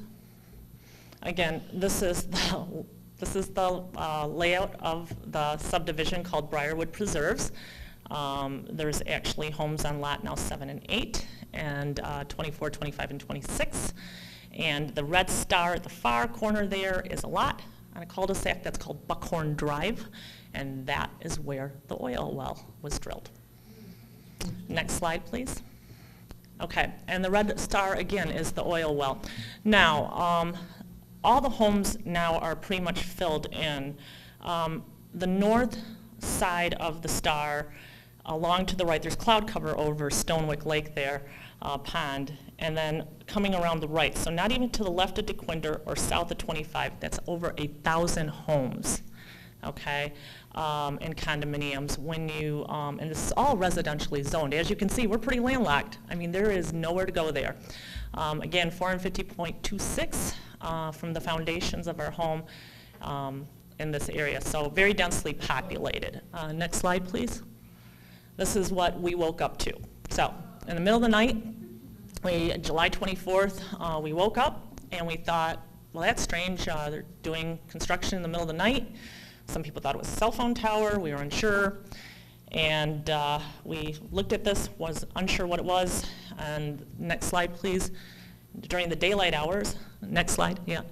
Again, this is the layout of the subdivision called Briarwood Preserves. There's actually homes on lot now 7 and 8, and 24, 25, and 26. And the red star at the far corner there is a lot on a cul-de-sac that's called Buckhorn Drive, and that is where the oil well was drilled. Next slide, please. Okay, and the red star again is the oil well. Now, all the homes now are pretty much filled in. The north side of the star, along to the right, there's cloud cover over Stonewick Lake there, pond, and then coming around the right, so not even to the left of DeQuinder or south of 25, that's over 1,000 homes, okay, and condominiums. When you, and this is all residentially zoned. As you can see, we're pretty landlocked. I mean, there is nowhere to go there. Again, 450.26 from the foundations of our home in this area, so very densely populated. Next slide, please. This is what we woke up to. So, in the middle of the night, July 24th, we woke up and we thought, well, that's strange. They're doing construction in the middle of the night. Some people thought it was a cell phone tower. We were unsure. And we looked at this, was unsure what it was. And next slide, please. During the daylight hours, next slide, yeah.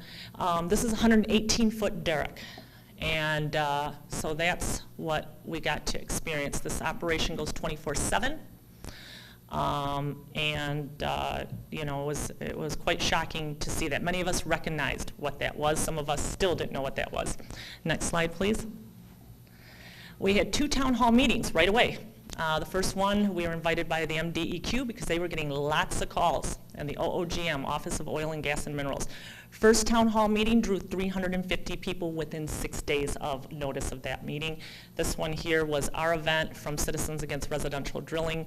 This is a 118-foot derrick. And so that's what we got to experience. This operation goes 24/7. You know, it was quite shocking to see that. Many of us recognized what that was. Some of us still didn't know what that was. Next slide, please. We had 2 town hall meetings right away. The first one, we were invited by the MDEQ because they were getting lots of calls, and the OOGM, Office of Oil and Gas and Minerals. First town hall meeting drew 350 people within 6 days of notice of that meeting. This one here was our event from Citizens Against Residential Drilling.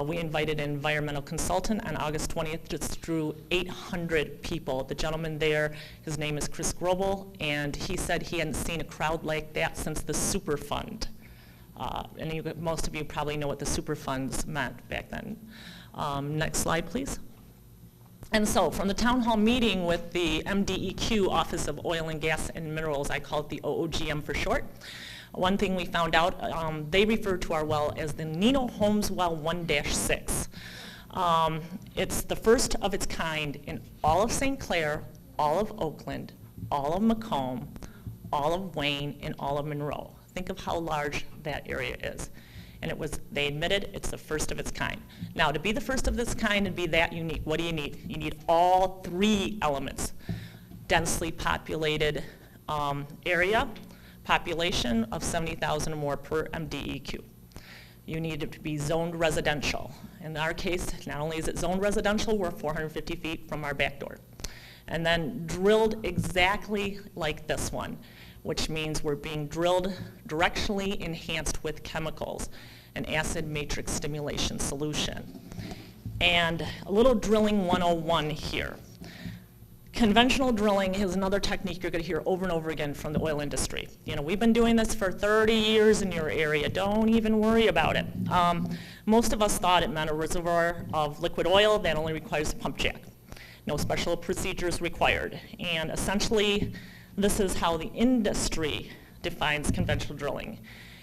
We invited an environmental consultant on August 20th, just drew 800 people. The gentleman there, his name is Chris Grobel, and he said he hadn't seen a crowd like that since the Superfund. Most of you probably know what the Superfunds meant back then. Next slide, please. And so from the town hall meeting with the MDEQ, Office of Oil and Gas and Minerals, I call it the OOGM for short, one thing we found out, they refer to our well as the Nino Holmes Well 1-6. It's the first of its kind in all of St. Clair, all of Oakland, all of Macomb, all of Wayne, and all of Monroe. Think of how large that area is. And they admitted it's the first of its kind. Now, to be the first of this kind and be that unique, what do you need? You need all 3 elements. Densely populated area, population of 70,000 or more per MDEQ. You need it to be zoned residential. In our case, not only is it zoned residential, we're 450 feet from our back door. And then drilled exactly like this one, which means we're being drilled directionally enhanced with chemicals, an acid matrix stimulation solution. And a little drilling 101 here. Conventional drilling is another technique you're going to hear over and over again from the oil industry. You know, we've been doing this for 30 years in your area. Don't even worry about it. Most of us thought it meant a reservoir of liquid oil that only requires a pump jack. No special procedures required. And essentially, this is how the industry defines conventional drilling.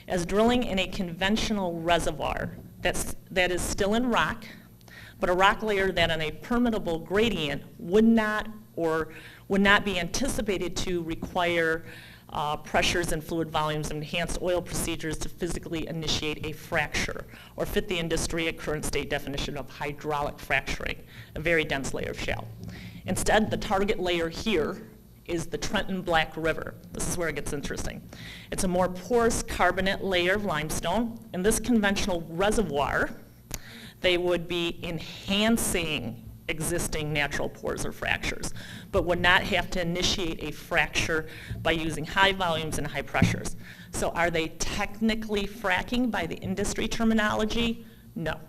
As drilling in a conventional reservoir that is still in rock, but a rock layer that on a permeable gradient would not be anticipated to require pressures and fluid volumes and enhanced oil procedures to physically initiate a fracture or fit the industry at current state definition of hydraulic fracturing, a very dense layer of shale. Instead, the target layer here is the Trenton Black River. This is where it gets interesting. It's a more porous carbonate layer of limestone. In this conventional reservoir, they would be enhancing existing natural pores or fractures, but would not have to initiate a fracture by using high volumes and high pressures. So are they technically fracking by the industry terminology? No.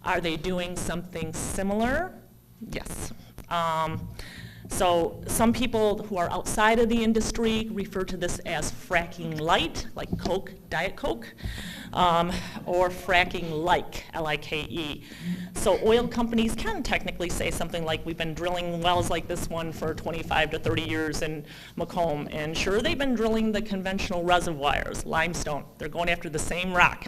Are they doing something similar? Yes. So some people who are outside of the industry refer to this as fracking light, like Coke, Diet Coke, or fracking like, L-I-K-E. So oil companies can technically say something like, we've been drilling wells like this one for 25 to 30 years in Macomb, and sure, they've been drilling the conventional reservoirs, limestone. They're going after the same rock.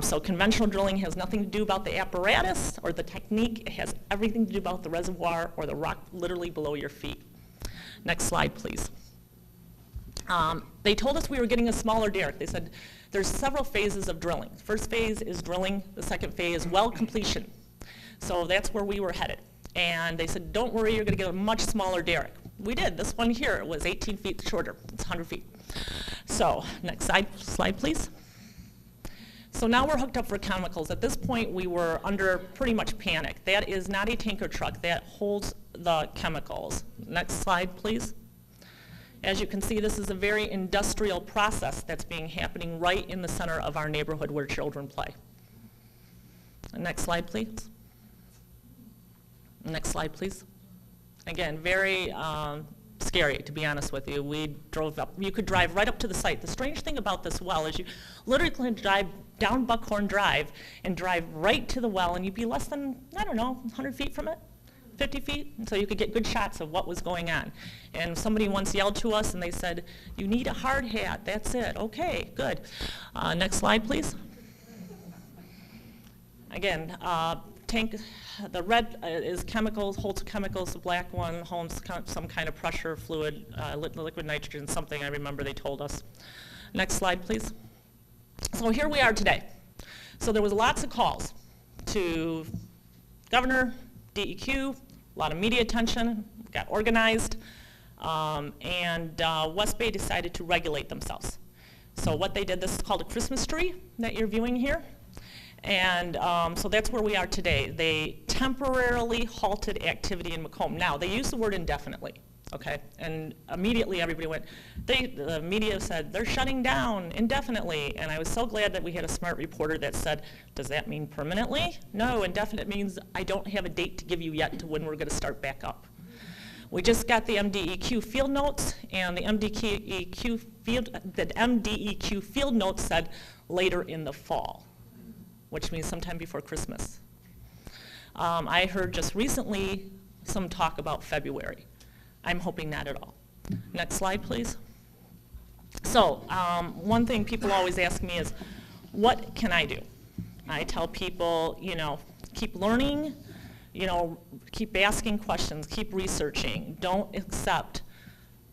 So conventional drilling has nothing to do about the apparatus or the technique. It has everything to do about the reservoir or the rock literally below your feet. Next slide, please. They told us we were getting a smaller derrick. They said there's several phases of drilling. First phase is drilling. The second phase, well completion. So that's where we were headed. And they said, don't worry, you're going to get a much smaller derrick. We did. This one here was 18 feet shorter. It's 100 feet. So next slide, please. So now we're hooked up for chemicals. At this point, we were under pretty much panic. That is not a tanker truck. That holds the chemicals. Next slide, please. As you can see, this is a very industrial process that's happening right in the center of our neighborhood where children play. Next slide, please. Next slide, please. Again, very scary, to be honest with you. We drove up. You could drive right up to the site. The strange thing about this well is you literally can drive down Buckhorn Drive and drive right to the well, and you'd be less than, I don't know, 100 feet from it. 50 feet, so you could get good shots of what was going on. And somebody once yelled to us and they said, "You need a hard hat, that's it." Okay, good. Next slide, please. Again, tank, the red is chemicals, holds chemicals, the black one holds some kind of pressure fluid, liquid nitrogen, something I remember they told us. Next slide, please. So here we are today. So there was lots of calls to governor, DEQ, a lot of media attention, got organized, and West Bay decided to regulate themselves. So what they did, this is called a Christmas tree that you're viewing here. And so that's where we are today. They temporarily halted activity in Macomb. Now, they used the word indefinitely, okay? And immediately everybody went, the media said, they're shutting down indefinitely. And I was so glad that we had a smart reporter that said, does that mean permanently? No, indefinite means I don't have a date to give you yet to when we're gonna start back up. We just got the MDEQ field notes, and the MDEQ field notes said later in the fall, which means sometime before Christmas. I heard just recently some talk about February. I'm hoping not at all. Next slide, please. So one thing people always ask me is, what can I do? I tell people, you know, keep learning, you know, keep asking questions, keep researching. Don't accept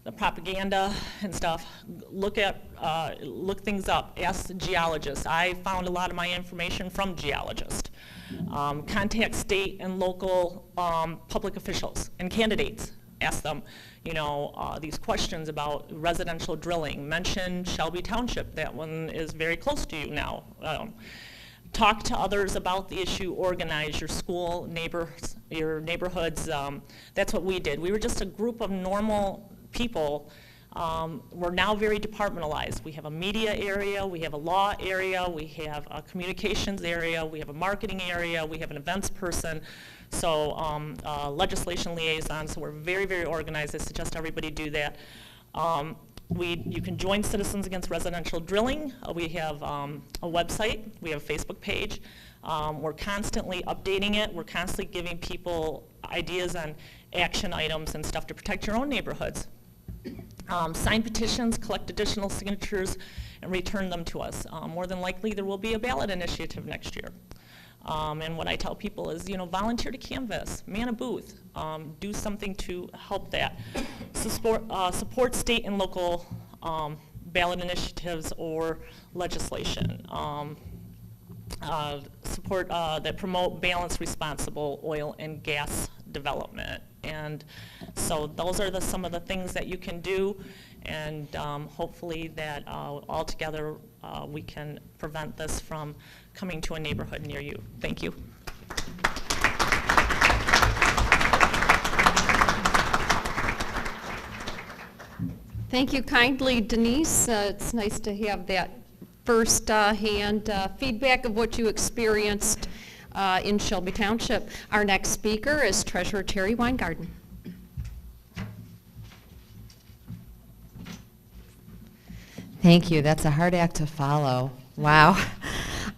the propaganda and stuff. Look things up. Ask geologists. I found a lot of my information from geologists. Contact state and local public officials and candidates. Ask them, you know, these questions about residential drilling. Mention Shelby Township. That one is very close to you now. Talk to others about the issue. Organize your school, neighbors, your neighborhoods. That's what we did. We were just a group of normal people. We're now very departmentalized. We have a media area, we have a law area, we have a communications area, we have a marketing area, we have an events person, so legislation liaison, so we're very, very organized. I suggest everybody do that. You can join Citizens Against Residential Drilling. We have a website, we have a Facebook page. We're constantly updating it. We're constantly giving people ideas on action items and stuff to protect your own neighborhoods. Sign petitions, collect additional signatures, and return them to us. More than likely, there will be a ballot initiative next year. And what I tell people is, you know, volunteer to canvass, man a booth, do something to help that. Support state and local ballot initiatives or legislation. Support that promote balanced, responsible oil and gas development. And so those are some of the things that you can do, and hopefully that all together we can prevent this from coming to a neighborhood near you. Thank you. Thank you kindly, Denise. It's nice to have that first-hand feedback of what you experienced in Shelby Township. Our next speaker is Treasurer Terry Weingarten. Thank you. That's a hard act to follow. Wow.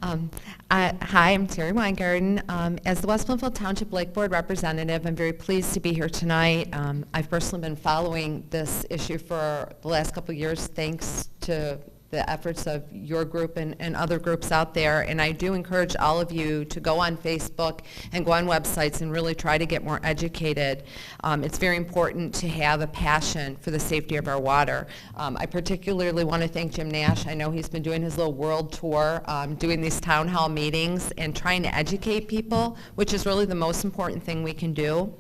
Hi, I'm Terry Weingarten. As the West Bloomfield Township Lake Board representative, I'm very pleased to be here tonight. I've personally been following this issue for the last couple of years, thanks to the efforts of your group and other groups out there, and I do encourage all of you to go on Facebook and go on websites and really try to get more educated. It's very important to have a passion for the safety of our water. I particularly want to thank Jim Nash. I know he's been doing his little world tour, doing these town hall meetings and trying to educate people, which is really the most important thing we can do.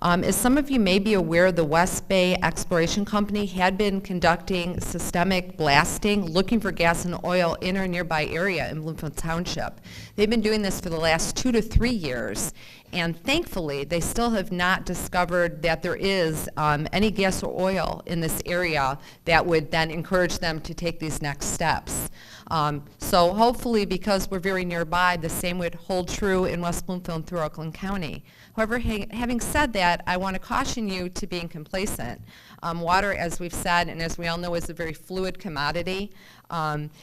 As some of you may be aware, the West Bay Exploration Company had been conducting systemic blasting, looking for gas and oil in our nearby area in Bloomfield Township. They've been doing this for the last 2 to 3 years, and thankfully, they still have not discovered that there is any gas or oil in this area that would then encourage them to take these next steps. So hopefully, because we're very nearby, the same would hold true in West Bloomfield and through Oakland County. However, having said that, I want to caution you to being complacent. Water, as we've said, and as we all know, is a very fluid commodity.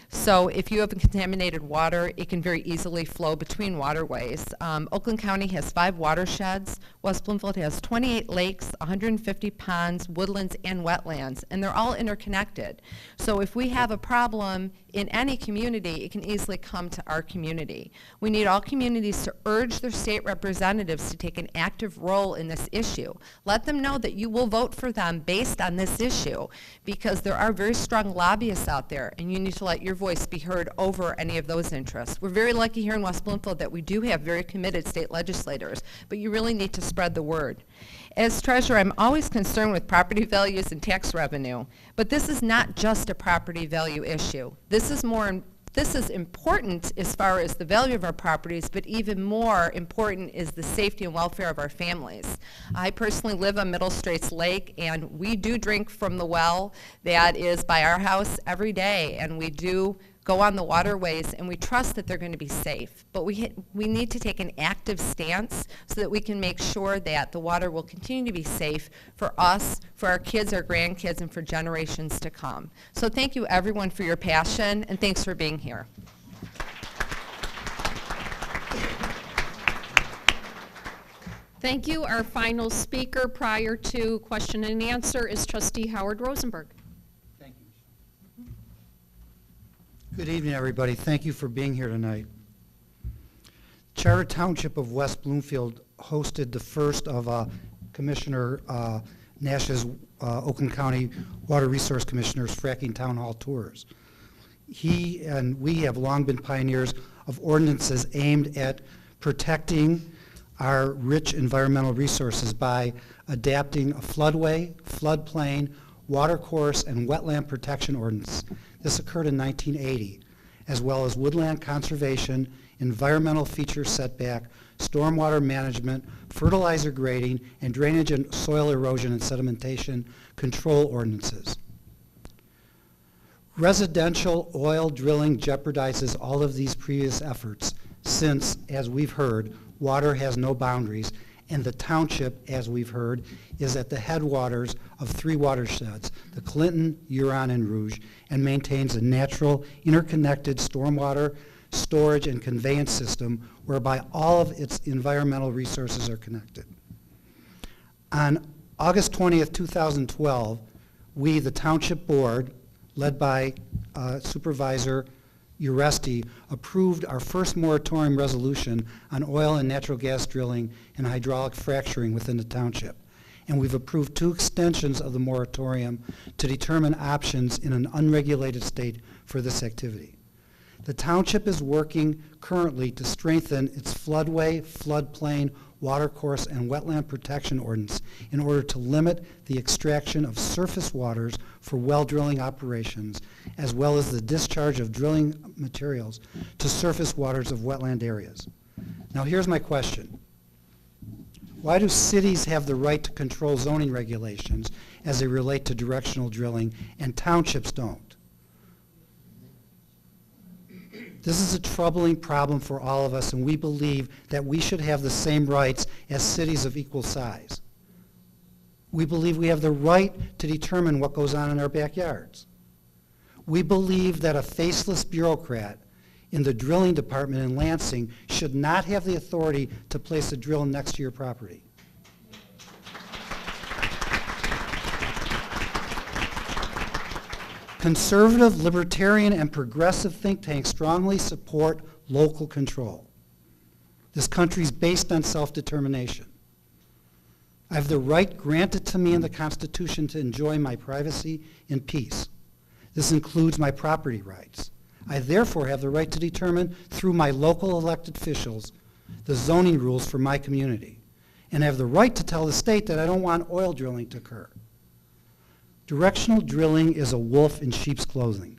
So if you have contaminated water, it can very easily flow between waterways. Oakland County has 5 watersheds. West Bloomfield has 28 lakes, 150 ponds, woodlands, and wetlands, and they're all interconnected. So if we have a problem in any community, it can easily come to our community. We need all communities to urge their state representatives to take an active role in this issue. Let them know that you will vote for them based on this issue, because there are very strong lobbyists out there, and you need to let your voice be heard over any of those interests. We're very lucky here in West Bloomfield that we do have very committed state legislators, but you really need to spread the word. As treasurer, I'm always concerned with property values and tax revenue, but this is not just a property value issue. This is important as far as the value of our properties, but even more important is the safety and welfare of our families. I personally live on Middle Straits Lake, and we do drink from the well that is by our house every day, and we do go on the waterways, and we trust that they're going to be safe. But we need to take an active stance so that we can make sure that the water will continue to be safe for us, for our kids, our grandkids, and for generations to come. So thank you, everyone, for your passion, and thanks for being here. Thank you. Our final speaker prior to question and answer is Trustee Howard Rosenberg. Thank you. Good evening, everybody. Thank you for being here tonight. Charter Township of West Bloomfield hosted the first of Commissioner Nash's Oakland County Water Resource Commissioner's Fracking Town Hall tours. He and we have long been pioneers of ordinances aimed at protecting our rich environmental resources by adapting a floodway, floodplain, watercourse, and wetland protection ordinance. This occurred in 1980, as well as woodland conservation, environmental feature setback, stormwater management, fertilizer grading, and drainage and soil erosion and sedimentation control ordinances. Residential oil drilling jeopardizes all of these previous efforts since, as we've heard, water has no boundaries, and the township, as we've heard, is at the headwaters of 3 watersheds, the Clinton, Huron, and Rouge, and maintains a natural, interconnected stormwater storage and conveyance system whereby all of its environmental resources are connected. On August 20th, 2012, we, the Township Board, led by Supervisor Uresti, approved our first moratorium resolution on oil and natural gas drilling and hydraulic fracturing within the township. And we've approved 2 extensions of the moratorium to determine options in an unregulated state for this activity. The township is working currently to strengthen its floodway, floodplain, watercourse, and wetland protection ordinance in order to limit the extraction of surface waters for well drilling operations, as well as the discharge of drilling materials to surface waters of wetland areas. Now here's my question. Why do cities have the right to control zoning regulations as they relate to directional drilling and townships don't? This is a troubling problem for all of us, and we believe that we should have the same rights as cities of equal size. We believe we have the right to determine what goes on in our backyards. We believe that a faceless bureaucrat in the drilling department in Lansing should not have the authority to place a drill next to your property. Conservative, libertarian, and progressive think tanks strongly support local control. This country is based on self-determination. I have the right granted to me in the Constitution to enjoy my privacy and peace. This includes my property rights. I therefore have the right to determine through my local elected officials the zoning rules for my community, and I have the right to tell the state that I don't want oil drilling to occur. Directional drilling is a wolf in sheep's clothing.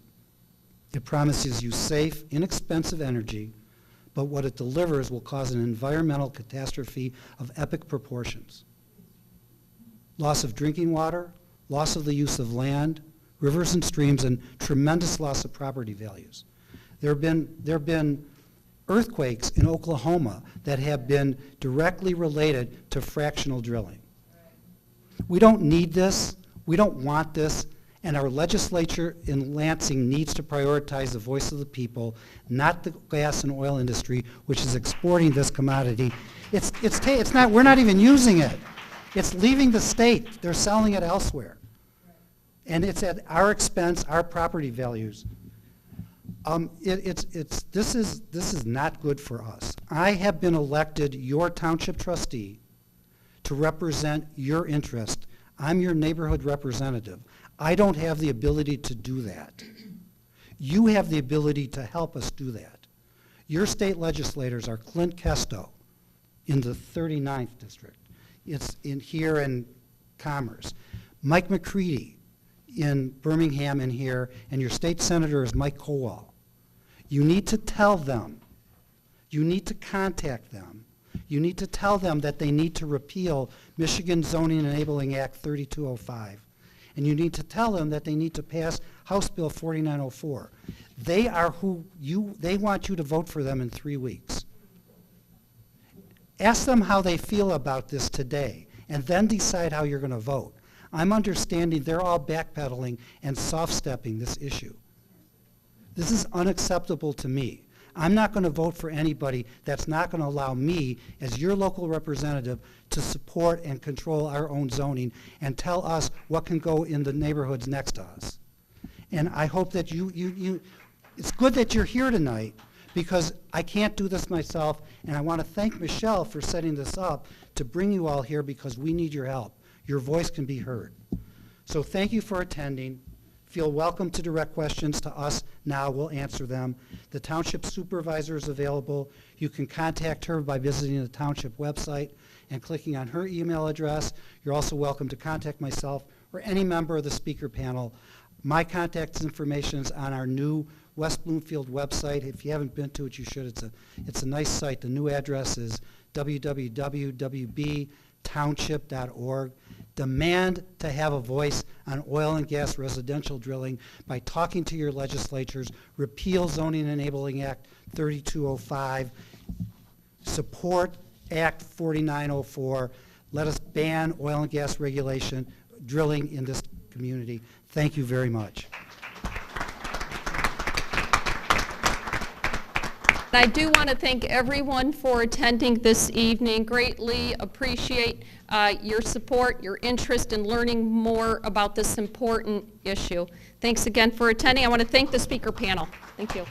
It promises you safe, inexpensive energy, but what it delivers will cause an environmental catastrophe of epic proportions. Loss of drinking water, loss of the use of land, rivers and streams, and tremendous loss of property values. There have been earthquakes in Oklahoma that have been directly related to fractional drilling. We don't need this. We don't want this, and our legislature in Lansing needs to prioritize the voice of the people, not the gas and oil industry, which is exporting this commodity. We're not even using it. It's leaving the state. They're selling it elsewhere. And it's at our expense, our property values. This is not good for us. I have been elected your township trustee to represent your interest. I'm your neighborhood representative. I don't have the ability to do that. You have the ability to help us do that. Your state legislators are Clint Kesto in the 39th district. It's here in Commerce. Mike McCready in Birmingham in here, and your state senator is Mike Kowal. You need to tell them, you need to contact them, you need to tell them that they need to repeal Michigan Zoning Enabling Act 3205. And you need to tell them that they need to pass House Bill 4904. They want you to vote for them in 3 weeks. Ask them how they feel about this today, and then decide how you're going to vote. I'm understanding they're all backpedaling and soft-stepping this issue. This is unacceptable to me. I'm not going to vote for anybody that's not going to allow me, as your local representative, to support and control our own zoning and tell us what can go in the neighborhoods next to us. And I hope that it's good that you're here tonight, because I can't do this myself, and I want to thank Michelle for setting this up to bring you all here, because we need your help. Your voice can be heard. So thank you for attending. Feel welcome to direct questions to us now. We'll answer them. The township supervisor is available. You can contact her by visiting the township website and clicking on her email address. You're also welcome to contact myself or any member of the speaker panel. My contact information is on our new West Bloomfield website. If you haven't been to it, you should. It's a nice site. The new address is www.wbtownship.org. Demand to have a voice on oil and gas residential drilling by talking to your legislatures. Repeal Zoning Enabling Act 3205. Support Act 4904. Let us ban oil and gas regulation, drilling in this community. Thank you very much. I do want to thank everyone for attending this evening. Greatly appreciate your support, your interest in learning more about this important issue. Thanks again for attending. I want to thank the speaker panel. Thank you.